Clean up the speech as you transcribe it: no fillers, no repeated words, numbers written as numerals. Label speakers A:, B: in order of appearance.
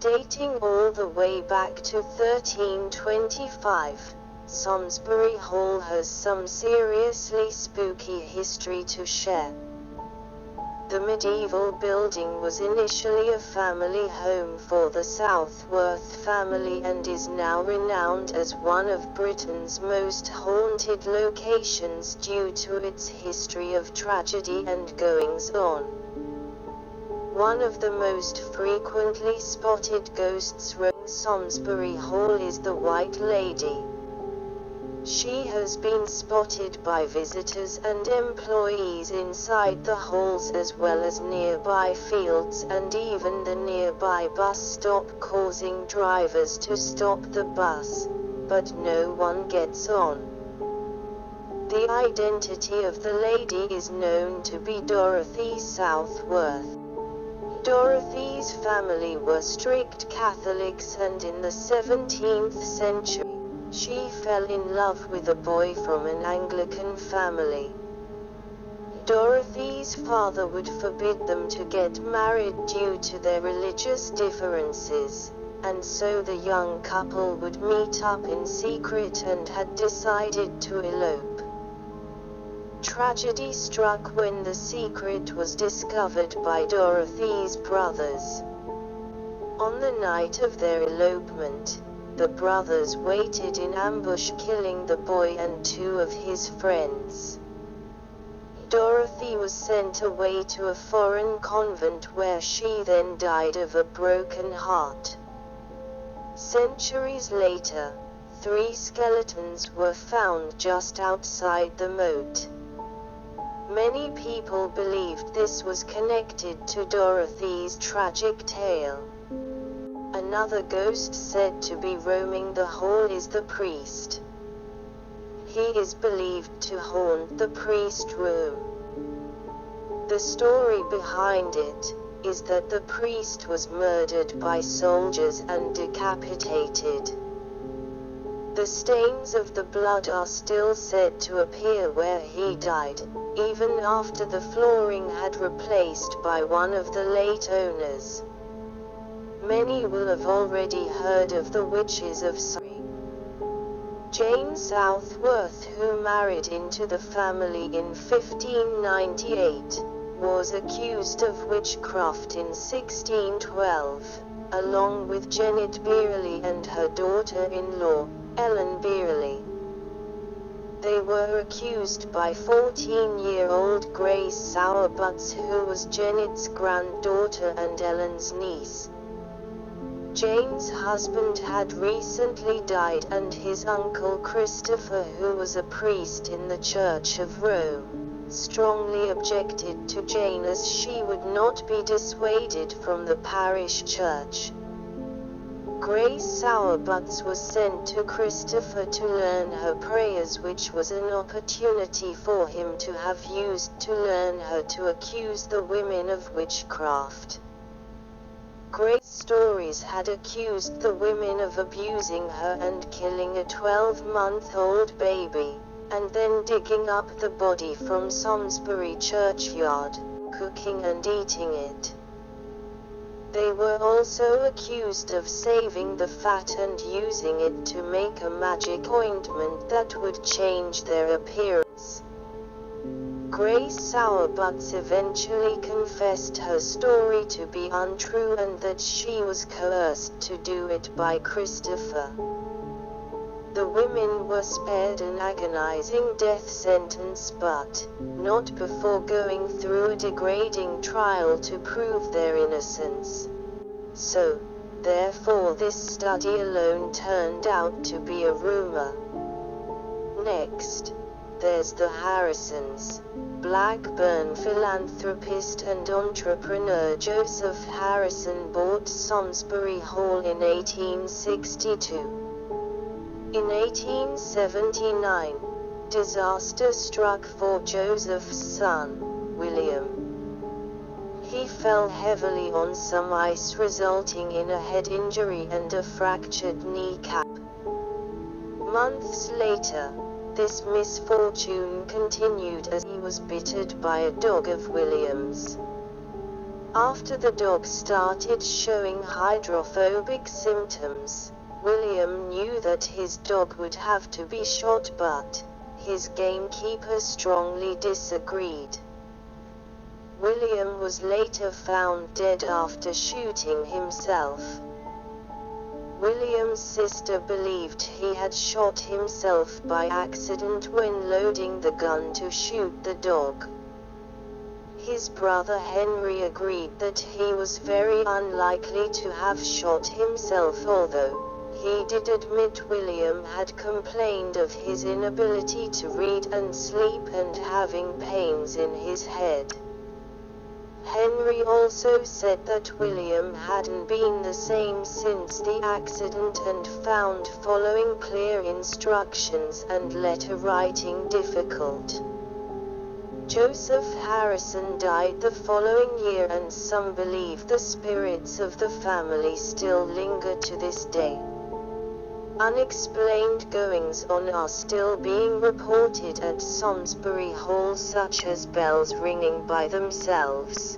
A: Dating all the way back to 1325, Samlesbury Hall has some seriously spooky history to share. The medieval building was initially a family home for the Southworth family and is now renowned as one of Britain's most haunted locations due to its history of tragedy and goings-on. One of the most frequently spotted ghosts roaming Samlesbury Hall is the White Lady. She has been spotted by visitors and employees inside the halls as well as nearby fields and even the nearby bus stop, causing drivers to stop the bus, but no one gets on. The identity of the lady is known to be Dorothy Southworth. Dorothy's family were strict Catholics, and in the 17th century, she fell in love with a boy from an Anglican family. Dorothy's father would forbid them to get married due to their religious differences, and so the young couple would meet up in secret and had decided to elope. Tragedy struck when the secret was discovered by Dorothy's brothers. On the night of their elopement, the brothers waited in ambush, killing the boy and two of his friends. Dorothy was sent away to a foreign convent where she then died of a broken heart. Centuries later, 3 skeletons were found just outside the moat. Many people believed this was connected to Dorothy's tragic tale. Another ghost said to be roaming the hall is the priest. He is believed to haunt the priest room. The story behind it is that the priest was murdered by soldiers and decapitated. The stains of the blood are still said to appear where he died, even after the flooring had replaced by one of the late owners. Many will have already heard of the witches of Surrey. Jane Southworth, who married into the family in 1598, was accused of witchcraft in 1612, along with Janet Beerley and her daughter-in-law, Ellen Beerley. They were accused by 14-year-old Grace Sowerbutts, who was Janet's granddaughter and Ellen's niece. Jane's husband had recently died, and his uncle Christopher, who was a priest in the Church of Rome, strongly objected to Jane as she would not be dissuaded from the parish church. Grace Sowerbutts was sent to Christopher to learn her prayers, which was an opportunity for him to have used to learn her to accuse the women of witchcraft. Grace's stories had accused the women of abusing her and killing a 12-month-old baby, and then digging up the body from Samlesbury churchyard, cooking and eating it. They were also accused of saving the fat and using it to make a magic ointment that would change their appearance. Grace Sowerbutts eventually confessed her story to be untrue and that she was coerced to do it by Christopher. The women were spared an agonizing death sentence, but not before going through a degrading trial to prove their innocence. So, therefore, this study alone turned out to be a rumor. Next, there's the Harrisons. Blackburn philanthropist and entrepreneur Joseph Harrison bought Samlesbury Hall in 1862. In 1879, disaster struck for Joseph's son, William. He fell heavily on some ice, resulting in a head injury and a fractured kneecap. Months later, this misfortune continued as he was bitten by a dog of William's. After the dog started showing hydrophobic symptoms, William knew that his dog would have to be shot, but his gamekeeper strongly disagreed. William was later found dead after shooting himself. William's sister believed he had shot himself by accident when loading the gun to shoot the dog. His brother Henry agreed that he was very unlikely to have shot himself, although he did admit William had complained of his inability to read and sleep and having pains in his head. Henry also said that William hadn't been the same since the accident and found following clear instructions and letter writing difficult. Joseph Harrison died the following year, and some believe the spirits of the family still linger to this day. Unexplained goings-on are still being reported at Samlesbury Hall, such as bells ringing by themselves.